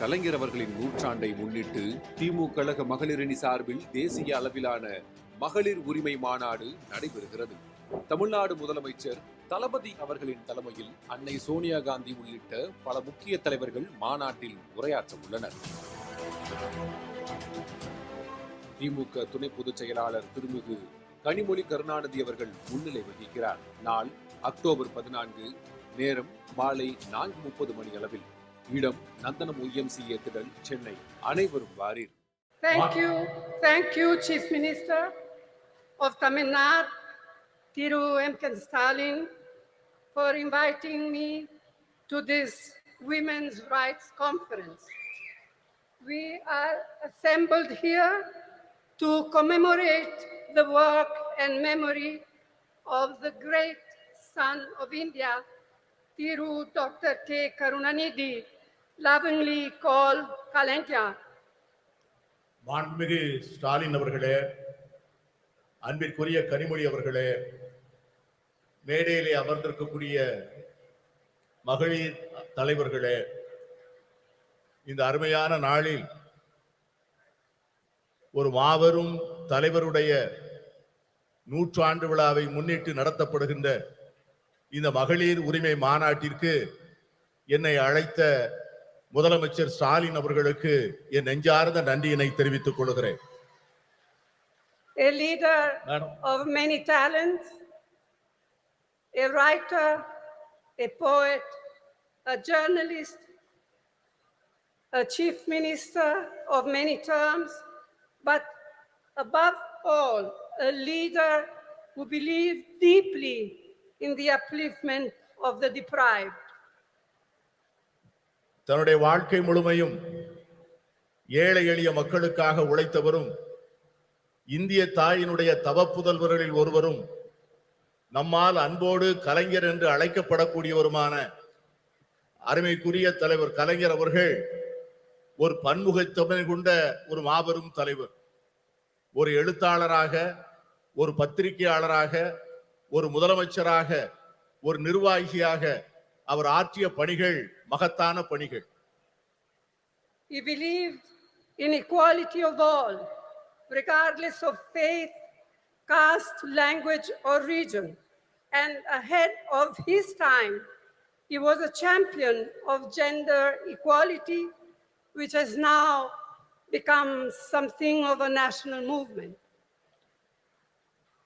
கலைஞர் அவர்களின் நூற்றாண்டை முன்னிட்டு திமுக கழக மகளிரணி சார்பில் தேசிய அளவிலான மகளிர் உரிமை மாநாடு நடைபெறுகிறது. தமிழ்நாடு முதலமைச்சர் தளபதி அவர்களின் தலைமையில் அன்னை சோனியா காந்தி உள்ளிட்ட பல முக்கிய தலைவர்கள் மாநாட்டில் உரையாற்ற உள்ளனர். திமுக துணை பொதுச் செயலாளர் திருமிகு கனிமொழி கருணாநிதி அவர்கள் முன்னிலை வகிக்கிறார். நாள் அக்டோபர் 14, நேரம் மாலை 4:30 மணி அளவில். இடம் நந்தனம் YMCA திடல், சென்னை. அனைவரும் வாரீர். Thank you, Chief Minister of Tamil Nadu, Thiru DMK Stalin, for inviting me to this Women's Rights Conference. We are assembled here to commemorate the work and memory of the great son of India, Thiru Dr. K. Karunanidhi, lovingly called Kalanja. மாண்புமிகு ஸ்டாலின் அவர்களே, அன்பிற்குரிய கனிமொழி அவர்களே, மேடையிலே அமர்ந்திருக்கக்கூடிய மகளிர் தலைவர்களே, இந்த அருமையான நாளில் ஒரு மாபெரும் தலைவருடைய நூற்றாண்டு விழாவை முன்னிட்டு நடத்தப்படுகின்ற இந்த மகளிர் உரிமை மாநாட்டிற்கு என்னை அழைத்த முதலமைச்சர் ஸ்டாலின் அவர்களுக்கு என் நெஞ்சார்ந்த நன்றியினை தெரிவித்துக் கொள்கிறேன். A leader of many talents, a writer, a poet, a journalist, a chief minister of many terms, but above all, a leader who believed deeply in the upliftment of the deprived. தன்னுடைய வாழ்க்கை முழுமையும் ஏழை எளிய மக்களுக்காக உழைத்தவரும், இந்திய தாயினுடைய தவப்புதல்வர்களில் ஒருவரும், நம்மால் அன்போடு கலைஞர் என்று அழைக்கப்படக்கூடியவருமான அருமைக்குரிய தலைவர் கலைஞர் அவர்கள் ஒரு பன்முகத்தன்மை கொண்ட ஒரு மாபெரும் தலைவர். ஒரு எழுத்தாளராக, ஒரு பத்திரிகையாளராக, ஒரு முதலமைச்சராக, ஒரு நிர்வாகியாக அவர் ஆற்றிய பணிகள் மகத்தான பணிகள். He believed in equality of all, regardless of faith, caste, language or region. And ahead of his time, he was a champion of gender equality, which has now become something of a national movement.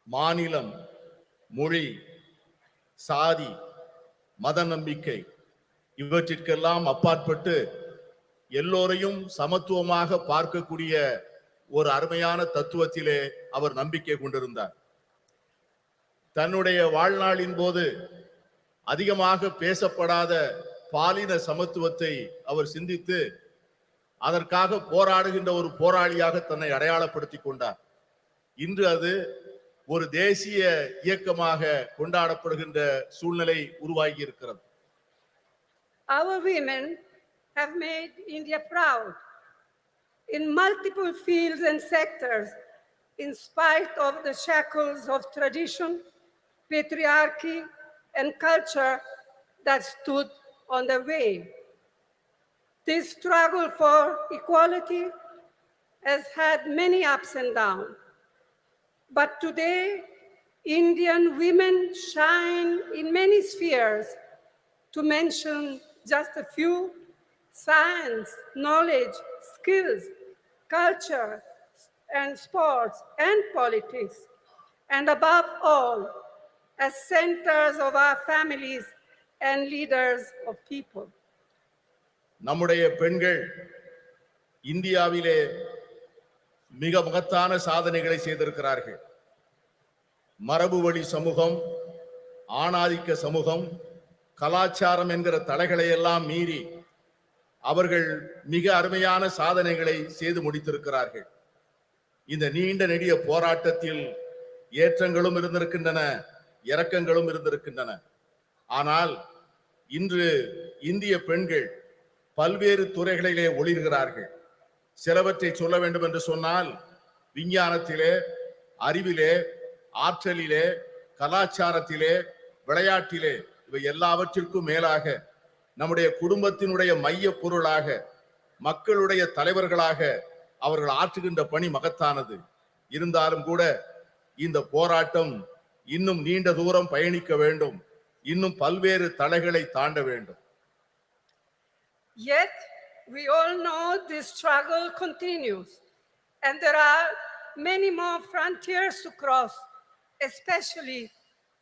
மாநிலம், மொழி, சாதி, மத நம்பிக்கை இவற்றிற்கெல்லாம் அப்பாற்பட்டு எல்லோரையும் சமத்துவமாக பார்க்கக்கூடிய ஒரு அருமையான தத்துவத்திலே அவர் நம்பிக்கை கொண்டிருந்தார். தன்னுடைய வாழ்நாளின் போது அதிகமாக பேசப்படாத பாலின சமத்துவத்தை அவர் சிந்தித்து அதற்காக போராடுகின்ற ஒரு போராளியாக தன்னை அடையாளப்படுத்திக் கொண்டார். இன்று அது ஒரு தேசிய இயக்கமாக கொண்டாடப்படுகின்ற சூழ்நிலை உருவாகி இருக்கிறது. Our women have made India proud in multiple fields and sectors, in spite of the shackles of tradition, patriarchy, and culture that stood on the way. This struggle for equality has had many ups and downs. But today, Indian women shine in many spheres. To mention just a few: science, knowledge, skills, culture, and sports, and politics. And above all, as centers of our families and leaders of people. நம்முடைய பெண்கள் இந்தியாவிலே மிக மகத்தான சாதனைகளை செய்திருக்கிறார்கள். மரபு வழி சமூகம், ஆணாதிக்க சமூகம், கலாச்சாரம் என்கிற தடைகளை எல்லாம் மீறி அவர்கள் மிக அருமையான சாதனைகளை செய்து முடித்திருக்கிறார்கள். இந்த நீண்ட நெடிய போராட்டத்தில் ஏற்றங்களும் இருந்திருக்கின்றன, இரக்கங்களும் இருந்திருக்கின்றன. ஆனால் இன்று இந்திய பெண்கள் பல்வேறு துறைகளிலே ஒளிர்கிறார்கள். சிலவற்றை சொல்ல வேண்டும் என்று சொன்னால், விஞ்ஞானத்திலே, அறிவிலே, ஆற்றலிலே, கலாச்சாரத்திலே, விளையாட்டிலே, இவை எல்லாவற்றிற்கும் மேலாக நம்முடைய குடும்பத்தினுடைய மைய பொருளாக மக்களுடைய தலைவர்களாக அவர்கள் ஆற்றுகின்ற பணி மகத்தானது. இருந்தாலும் கூட இந்த போராட்டம் இன்னும் நீண்ட தூரம் பயணிக்க வேண்டும், இன்னும் பல்வேறு தடைகளை தாண்ட வேண்டும். Yet, we all know this struggle continues, and there are many more frontiers to cross, especially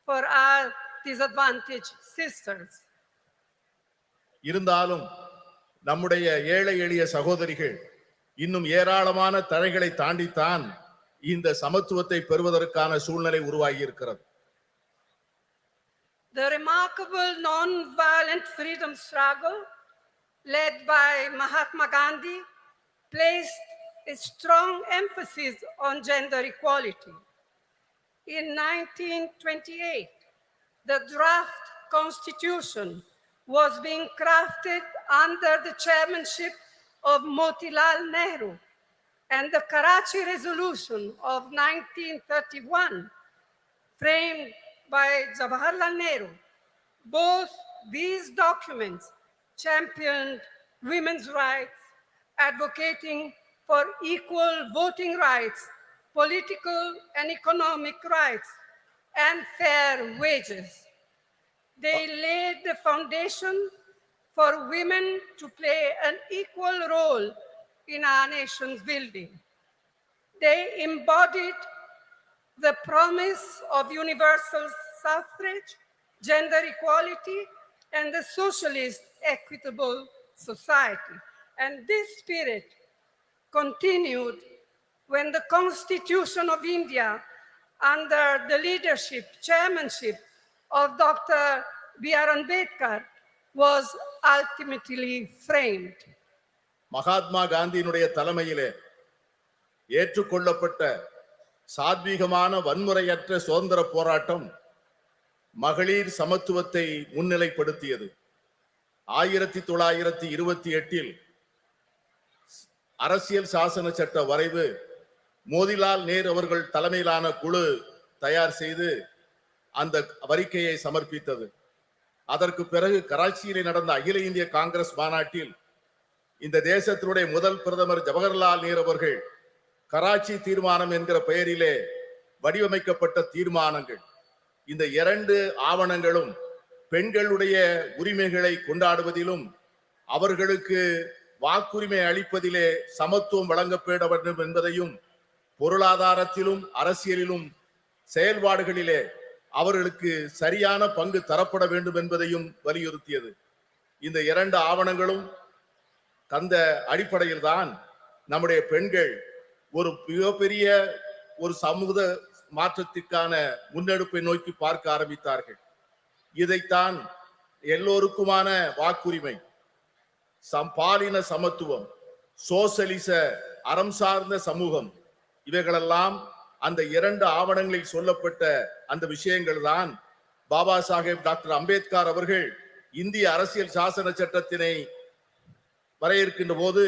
for our disadvantaged sisters. இருந்தாலும் நம்முடைய ஏழை எளிய சகோதரிகள் இன்னும் ஏராளமான தடைகளை தாண்டித்தான் இந்த சமத்துவத்தை பெறுவதற்கான சூழ்நிலை உருவாகி இருக்கிறது. The remarkable non-violent freedom struggle led by Mahatma Gandhi placed a strong emphasis on gender equality. In 1928, the draft constitution was being crafted under the chairmanship of Motilal Nehru, and the Karachi Resolution of 1931, framed by Jawaharlal Nehru. Both these documents championed women's rights, advocating for equal voting rights, political and economic rights, and fair wages. They laid the foundation for women to play an equal role in our nation's building. They embodied the promise of universal suffrage, gender equality, and the socialist equitable society. And this spirit continued when the Constitution of India, under the leadership, chairmanship of Dr. B.R. Ambedkar, was ultimately framed. Mahatma காந்தியினுடைய தலைமையிலே ஏற்றுக்கொள்ளப்பட்ட சாத்வீகமான வன்முறையற்ற சுதந்திர போராட்டம் மகளிர் சமத்துவத்தை முன்னிலைப்படுத்தியது. 1928 அரசியல் சாசன சட்ட வரைவு மோதிலால் நேரு அவர்கள் தலைமையிலான குழு தயார் செய்து அந்த அறிக்கையை சமர்ப்பித்தது. அதற்கு பிறகு கராச்சியிலே நடந்த அகில இந்திய காங்கிரஸ் மாநாட்டில் இந்த தேசத்தினுடைய முதல் பிரதமர் ஜவஹர்லால் நேரு அவர்கள் கராச்சி தீர்மானம் என்கிற பெயரிலே வடிவமைக்கப்பட்ட தீர்மானங்கள், இந்த இரண்டு ஆவணங்களும் பெண்களுடைய உரிமைகளை கொண்டாடுவதிலும் அவர்களுக்கு வாக்குரிமை அளிப்பதிலே சமத்துவம் வழங்கப்பட வேண்டும் என்பதையும், பொருளாதாரத்திலும் அரசியலிலும் செயல்பாடுகளிலே அவர்களுக்கு சரியான பங்கு தரப்பட வேண்டும் என்பதையும் வலியுறுத்தியது. இந்த இரண்டு ஆவணங்களும் தந்த அடிப்படையில் தான் நம்முடைய பெண்கள் ஒரு மிகப்பெரிய ஒரு சமூக மாற்றத்திற்கான முன்னெடுப்பை நோக்கி பார்க்க ஆரம்பித்தார்கள். இதைத்தான் எல்லோருக்குமான வாக்குரிமை, பாலின சமத்துவம், சோசலிச அறம் சார்ந்த சமூகம், இவைகளெல்லாம் அந்த இரண்டு ஆவணங்களில் சொல்லப்பட்ட அந்த விஷயங்கள் தான் பாபா சாஹேப் டாக்டர் அம்பேத்கர் அவர்கள் இந்திய அரசியல் சாசன சட்டத்தினை வரையறுக்கின்ற போது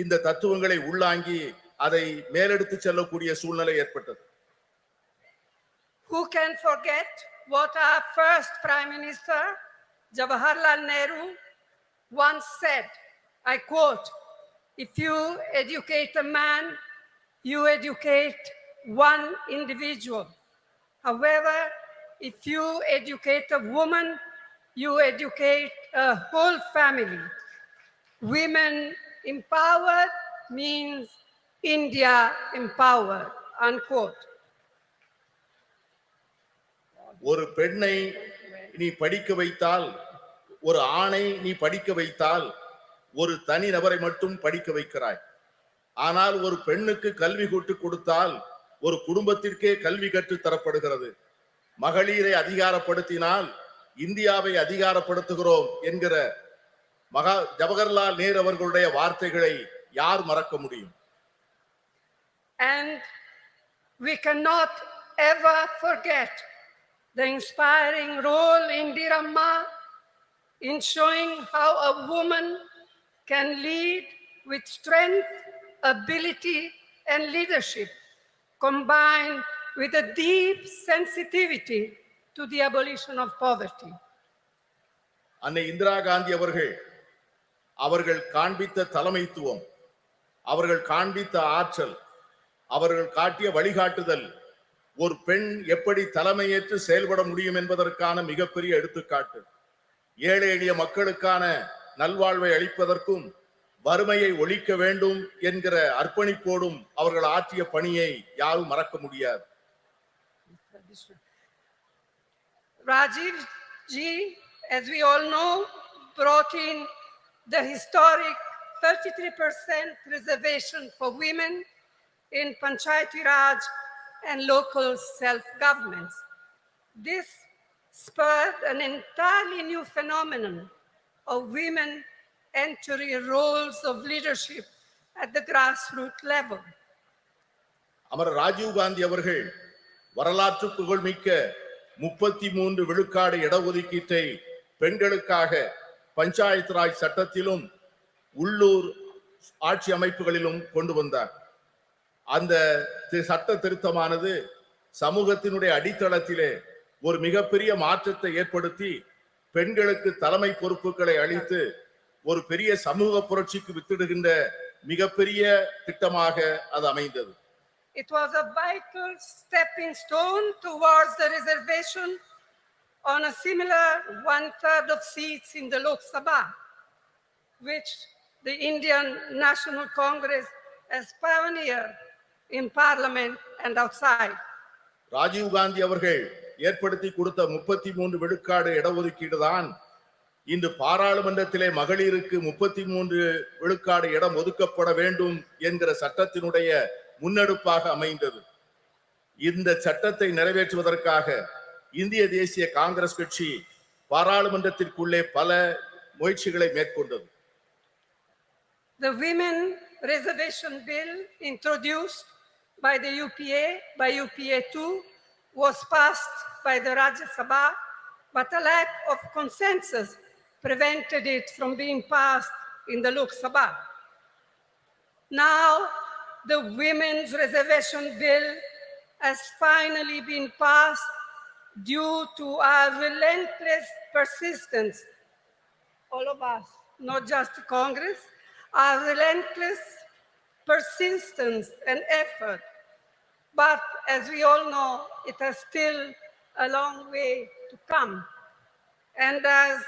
இந்த தத்துவங்களை உள்ளாங்கி அதை மேலெடுத்து செல்லக்கூடிய சூழ்நிலை ஏற்பட்டது. Who can forget what our first Prime Minister, Jawaharlal Nehru, once said, I quote, "If you educate a man, you educate one individual. However, if you educate a woman, you educate a whole family. Women empowered means India empowered," unquote. ஒரு பெண்ணை நீ படிக்க வைத்தால், ஒரு ஆணை நீ படிக்க வைத்தால், ஒரு தனி நபரை மட்டும் படிக்க வைக்கிறாய். ஆனால் ஒரு பெண்ணுக்கு கல்வி கற்றுக் கொடுத்தால் ஒரு குடும்பத்திற்கே கல்வி கற்றுத் தரப்படுகிறது. மகளிரை அதிகாரப்படுத்தினால் இந்தியாவை அதிகாரப்படுத்துகிறோம் என்கிற ஜவஹர்லால் நேரு அவர்களுடைய வார்த்தைகளை யார் மறக்க முடியும்? And we cannot ever forget the inspiring role Indira Amma in showing how a woman can lead with strength, ability, and leadership, combined with a deep sensitivity to the abolition of poverty. அன்னை இந்திரா காந்தி அவர்கள் அவர்கள் காண்பித்த தலைமைத்துவம், அவர்கள் காண்பித்த ஆற்றல், அவர்கள் காட்டிய வழிகாட்டுதல் ஒரு பெண் எப்படி தலைமையேற்று செயல்பட முடியும் என்பதற்கான மிகப்பெரிய எடுத்துக்காட்டு. ஏழை எளிய மக்களுக்கான நல்வாழ்வை அளிப்பதற்கும் வறுமையை ஒழிக்க வேண்டும் என்கிற அர்ப்பணிப்போடும் அவர்கள் ஆற்றிய பணியை யாரும் மறக்க முடியாது. Rajiv ji, as we all know, brought in the historic 33% reservation for women in Panchayati Raj and local self-governments. This spurred an entirely new phenomenon of women entering roles of leadership at the grassroots level. Amar Rajiv Gandhi அவர்கள் வரலாற்று புகழ்மிக்க 33 விழுக்காடு இடஒதுக்கீட்டை பெண்களுக்காக பஞ்சாயத்து ராஜ் சட்டத்திலும் உள்ளூர் ஆட்சி அமைப்புகளிலும் கொண்டு வந்தார். அந்த சட்ட திருத்தமானது சமூகத்தினுடைய அடித்தளத்திலே ஒரு மிகப்பெரிய மாற்றத்தை ஏற்படுத்தி பெண்களுக்கு தலைமை பொறுப்புகளை அளித்து ஒரு பெரிய சமூக புரட்சிக்கு வித்திடுகின்ற மிகப்பெரிய திட்டமாக அது அமைந்தது. It was a vital stepping stone towards the reservation on a similar 1/3 of seats in the Lok Sabha, which the Indian National Congress has pioneered in parliament and outside. Rajiv Gandhi அவர்கள் ஏற்படுத்தி கொடுத்த 33 விழுக்காடு இடஒதுக்கீடு தான் இன்று பாராளுமன்றத்திலே மகளிருக்கு 33 விழுக்காடு இடம் ஒதுக்கப்பட வேண்டும் என்கிற சட்டத்தினுடைய முன்னெடுப்பாக அமைந்தது. இந்த சட்டத்தை நிறைவேற்றுவதற்காக இந்திய தேசிய காங்கிரஸ் கட்சி பாராளுமன்றத்திற்குள்ளே பல முயற்சிகளை மேற்கொண்டது. The Women Reservation Bill introduced by the UPA, by UPA 2, was passed by the Rajya Sabha, but a lack of consensus prevented it from being passed in the Lok Sabha. Now, the Women's Reservation Bill has finally been passed due to our relentless persistence, all of us, not just Congress, our relentless persistence and effort. But as we all know, it has still a long way to come. And as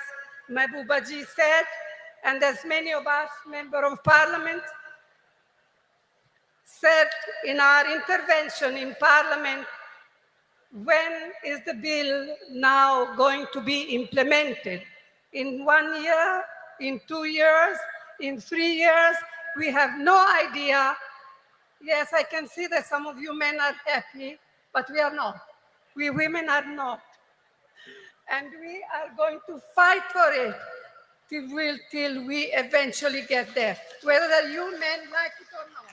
Mehbooba ji said, and as many of us, Member of Parliament, said in our intervention in Parliament, when is the bill now going to be implemented? In 1 year, in 2 years, in 3 years? We have no idea. Yes, I can see that some of you men are happy, but we are not. We women are not. And we are going to fight for it till we eventually get there, whether you men like it or not.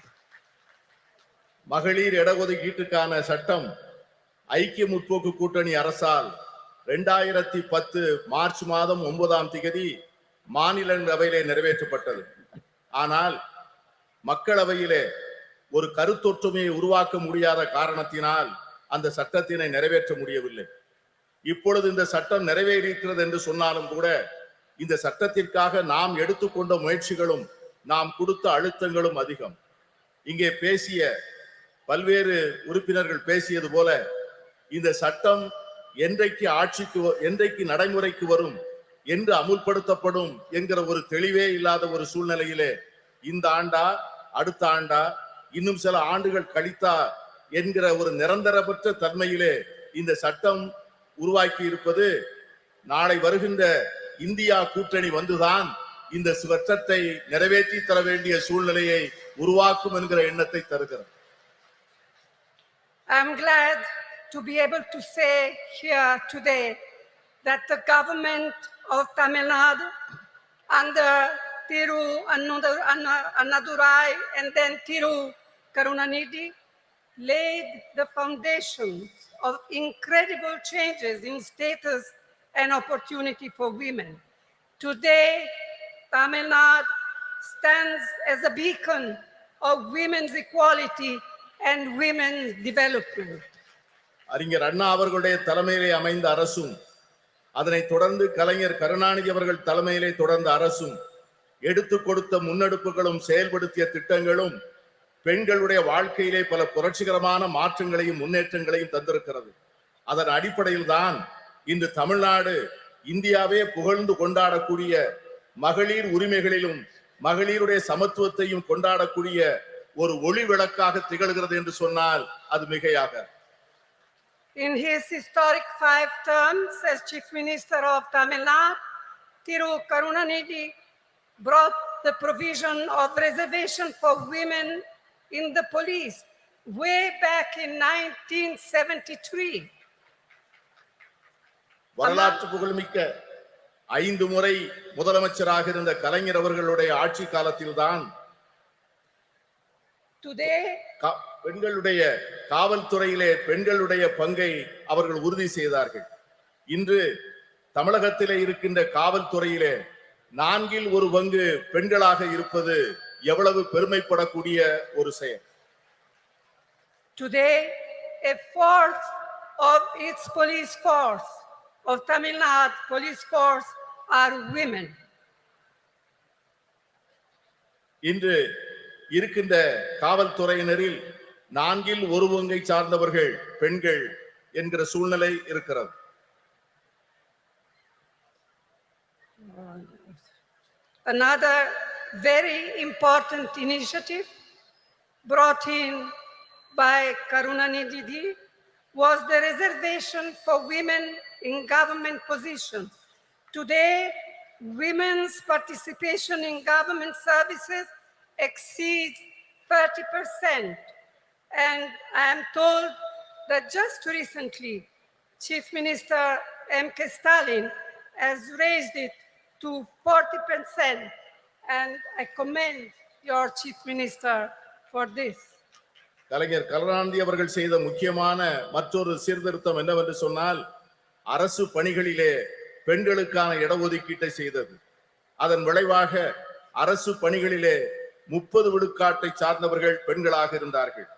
மகளிர் இடஒதுக்கீட்டுக்கான சட்டம் ஐக்கிய முற்போக்கு கூட்டணி அரசால் 2010 March மாதம் 9ஆம் தேதி மாநிலங்களவையிலே நிறைவேற்றப்பட்டது. ஆனால் மக்களவையிலே ஒரு கருத்தொற்றுமையை உருவாக்க முடியாத காரணத்தினால் அந்த சட்டத்தினை நிறைவேற்ற முடியவில்லை. இப்பொழுது இந்த சட்டம் நிறைவேறியிருக்கிறது என்று சொன்னாலும் கூட இந்த சட்டத்திற்காக நாம் எடுத்துக்கொண்ட முயற்சிகளும் நாம் கொடுத்த அழுத்தங்களும் அதிகம். இங்கே பேசிய பல்வேறு உறுப்பினர்கள் பேசியது போல இந்த சட்டம் என்றைக்கு நடைமுறைக்கு வரும், என்று அமுல்படுத்தப்படும் என்கிற ஒரு தெளிவே இல்லாத ஒரு சூழ்நிலையிலே இந்த ஆண்டா அடுத்த ஆண்டா இன்னும் சில ஆண்டுகள் கழித்தா என்கிற ஒரு நிரந்தரமற்ற தன்மையிலே இந்த சட்டம் உருவாக்கி இருப்பது நாளை வருகின்ற இந்தியா கூட்டணி வந்துதான் இந்த சட்டத்தை நிறைவேற்றி தர வேண்டிய சூழ்நிலையை உருவாக்கும் என்கிற எண்ணத்தை தருகிறது. I'm glad to be able to say here today that the government of Tamil Nadu under Thiru Annadurai and then Thiru Karunanidhi laid the foundations of incredible changes in status and opportunity for women. Today, Tamil Nadu stands as a beacon of women's equality and women's development. அறிஞர் அண்ணா அவர்களுடைய தலைமையிலே அமைந்த அரசும் அதனை தொடர்ந்து கலைஞர் கருணாநிதி அவர்கள் தலைமையிலே தொடர்ந்த அரசும் எடுத்து கொடுத்த முன்னெடுப்புகளும் செயல்படுத்திய திட்டங்களும் பெண்களுடைய வாழ்க்கையிலே பல புரட்சிகரமான மாற்றங்களையும் முன்னேற்றங்களையும் தந்திருக்கிறது. அதன் அடிப்படையில் தான் இன்று தமிழ்நாடு இந்தியாவே புகழ்ந்து கொண்டாடக்கூடிய மகளிர் உரிமைகளிலும் மகளிருடைய சமத்துவத்தையும் கொண்டாடக்கூடிய ஒரு ஒளி விளக்காக திகழ்கிறது என்று சொன்னால் அது மிகையாக. In his historic 5 terms as Chief Minister of Tamil Nadu, Thiru Karunanidhi brought the provision of reservation for women in the police way back in 1973. வரலாற்று புகழ்மிக்க 5 முறை முதலமைச்சராக இருந்த கலைஞர் அவர்களுடைய ஆட்சி காலத்தில்தான் பெண்களுடைய காவல்துறையிலே பெண்களுடைய பங்கை அவர்கள் உறுதி செய்தார்கள். இன்று தமிழகத்திலே இருக்கின்ற காவல்துறையிலே 1/4 பெண்களாக இருப்பது எவ்வளவு பெருமைப்படக்கூடிய ஒரு செயல். Today, 1/4 of its police force, of Tamil Nadu police force, are women. இன்று இருக்கின்ற காவல்துறையினரில் 1/4 சார்ந்தவர்கள் பெண்கள் என்கிற சூழ்நிலை இருக்கிறது. Another very important initiative brought in by Karunanidhi was the reservation for women in government positions. Today, women's participation in government services exceeds 30%. And I am told that just recently, Chief Minister MK Stalin has raised it to 40%. And I commend your Chief Minister for this. கலைஞர் கருணாநிதி அவர்கள் செய்த முக்கியமான மற்றொரு சீர்திருத்தம் என்னவென்று சொன்னால், அரசு பணிகளிலே பெண்களுக்கான இடஒதுக்கீட்டை செய்தது. அதன் விளைவாக அரசு பணிகளிலே 30 விழுக்காட்டை சார்ந்தவர்கள் பெண்களாக இருந்தார்கள்.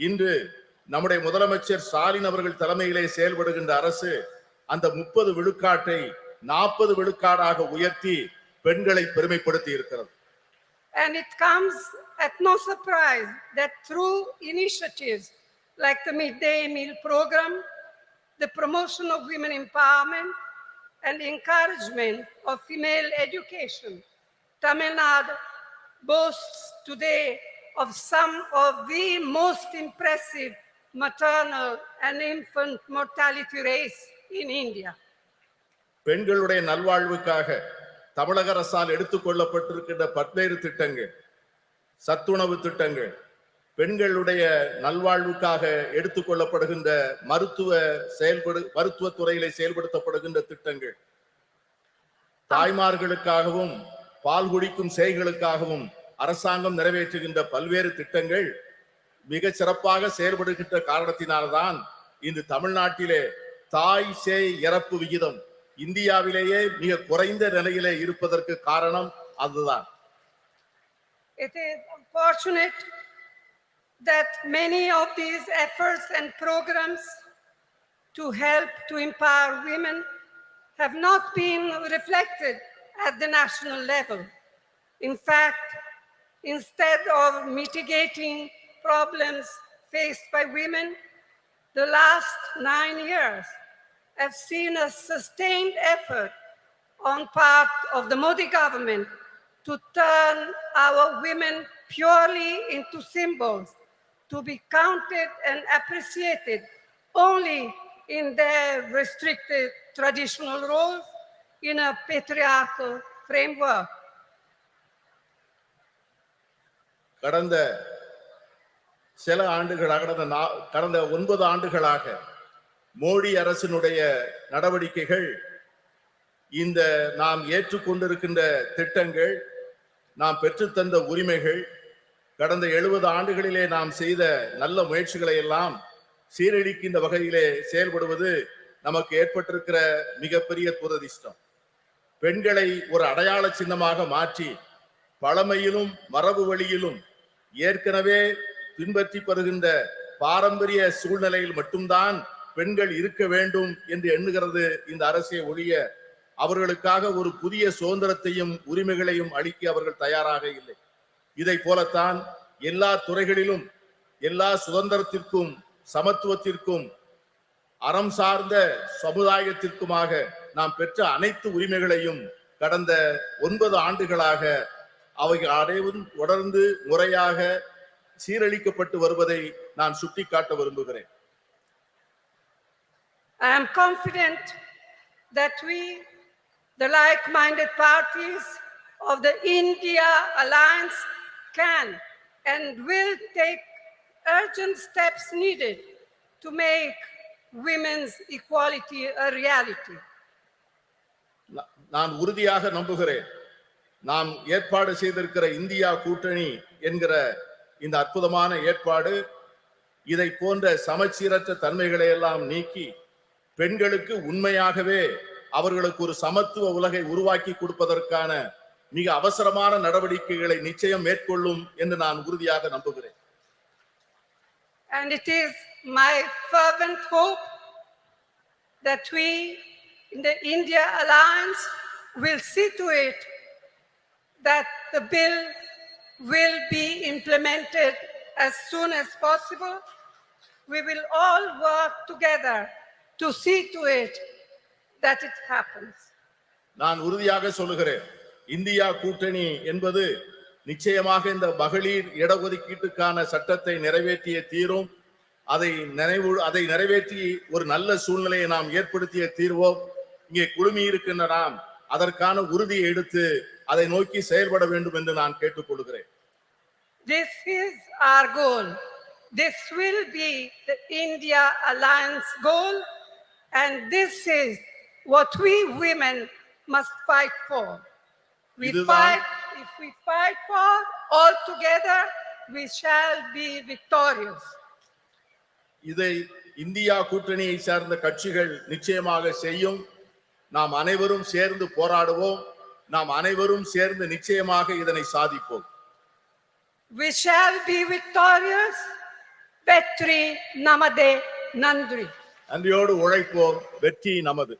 இன்று நம்முடைய முதலமைச்சர் ஸ்டாலின் அவர்கள் தலைமையிலே செயல்படுகின்ற அரசு அந்த 30 விழுக்காட்டை 40 விழுக்காடாக உயர்த்தி பெண்களை பெருமைப்படுத்தி இருக்கிறது. And it comes at no surprise that through initiatives like the midday meal program, the promotion of women empowerment, and encouragement of female education, Tamil Nadu boasts today of some of the most impressive maternal and infant mortality rates in India. பெண்களுடைய நல்வாழ்வுக்காக தமிழக அரசால் எடுத்துக்கொள்ளப்பட்டிருக்கின்ற பல்வேறு திட்டங்கள், சத்துணவு திட்டங்கள், பெண்களுடைய நல்வாழ்வுக்காக எடுத்துக்கொள்ளப்படுகின்ற மருத்துவ துறையிலே செயல்படுத்தப்படுகின்ற திட்டங்கள், தாய்மார்களுக்காகவும் பால் குடிக்கும் சேய்களுக்காகவும் அரசாங்கம் நிறைவேற்றுகின்ற பல்வேறு திட்டங்கள் மிக சிறப்பாக செயல்படுகின்ற காரணத்தினால்தான் இன்று தமிழ்நாட்டிலே தாய் சேய் இறப்பு விகிதம் இந்தியாவிலேயே மிக குறைந்த நிலையிலே இருப்பதற்கு காரணம் அதுதான். It is unfortunate that many of these efforts and programs to help to empower women have not been reflected at the national level. In fact, instead of mitigating problems faced by women, the last 9 years have seen a sustained effort on part of the Modi government to turn our women purely into symbols, to be counted and appreciated only in their restricted traditional roles in a patriarchal framework. கடந்த 9 ஆண்டுகளாக மோடி அரசினுடைய நடவடிக்கைகள், இந்த நாம் ஏற்றுக்கொண்டிருக்கின்ற திட்டங்கள், நாம் பெற்றுத்தந்த உரிமைகள், கடந்த 70 ஆண்டுகளிலே நாம் செய்த நல்ல முயற்சிகளை எல்லாம் சீரழிக்கின்ற வகையிலே செயல்படுவது நமக்கு ஏற்பட்டிருக்கிற மிகப்பெரிய துரதிர்ஷ்டம். பெண்களை ஒரு அடையாள சின்னமாக மாற்றி பழமையிலும் மரபு வழியிலும் ஏற்கனவே பின்பற்றி வருகின்ற பாரம்பரிய சூழ்நிலையில் மட்டும்தான் பெண்கள் இருக்க வேண்டும் என்று எண்ணுகிறது இந்த அரசே ஒழிய, அவர்களுக்காக ஒரு புதிய சுதந்திரத்தையும் உரிமைகளையும் அளிக்க அவர்கள் தயாராக இல்லை. இதை போலத்தான் எல்லா துறைகளிலும் எல்லா சுதந்திரத்திற்கும் சமத்துவத்திற்கும் அறம் சார்ந்த சமுதாயத்திற்குமாக நாம் பெற்ற அனைத்து உரிமைகளையும் கடந்த 9 ஆண்டுகளாக அவைகள் அனைவரும் தொடர்ந்து முறையாக சீரழிக்கப்பட்டு வருவதை நான் சுட்டிக்காட்ட விரும்புகிறேன். I am confident that we, the like-minded parties of the India Alliance, can and will take urgent steps needed to make women's equality a reality. நான் உறுதியாக நம்புகிறேன், நாம் ஏற்பாடு செய்திருக்கிற இந்தியா கூட்டணி என்கிற இந்த அற்புதமான ஏற்பாடு இதை போன்ற சமச்சீரற்ற தன்மைகளை எல்லாம் நீக்கி பெண்களுக்கு உண்மையாகவே அவர்களுக்கு ஒரு சமத்துவ உலகை உருவாக்கி கொடுப்பதற்கான மிக அவசரமான நடவடிக்கைகளை நிச்சயம் மேற்கொள்ளும் என்று நான் உறுதியாக நம்புகிறேன். And it is my fervent hope that we in the India Alliance will see to it that the bill will be implemented as soon as possible. We will all work together to see to it that it happens. நான் உறுதியாக சொல்லுகிறேன், India கூட்டணி என்பது நிச்சயமாக இந்த மகளிர் இடஒதுக்கீட்டுக்கான சட்டத்தை நிறைவேற்றிய தீரும். அதை நிறைவேற்றி ஒரு நல்ல சூழ்நிலையை நாம் ஏற்படுத்திய தீர்வோம். இங்கே குழுமி இருக்கின்ற நாம் அதற்கான உறுதியை எடுத்து அதை நோக்கி செயல்பட வேண்டும் என்று நான் கேட்டுக்கொள்கிறேன். This is our goal. This will be the India Alliance goal, and this is what we women must fight for. If we fight for all together, we shall be victorious. இதை இந்தியா கூட்டணியை சார்ந்த கட்சிகள் நிச்சயமாக செய்யும். நாம் அனைவரும் சேர்ந்து போராடுவோம். நாம் அனைவரும் சேர்ந்து நிச்சயமாக இதனை சாதிப்போம். We shall be victorious. Vetri namade nandri. நன்றியோடு உழைப்போம். வெற்றி நமது.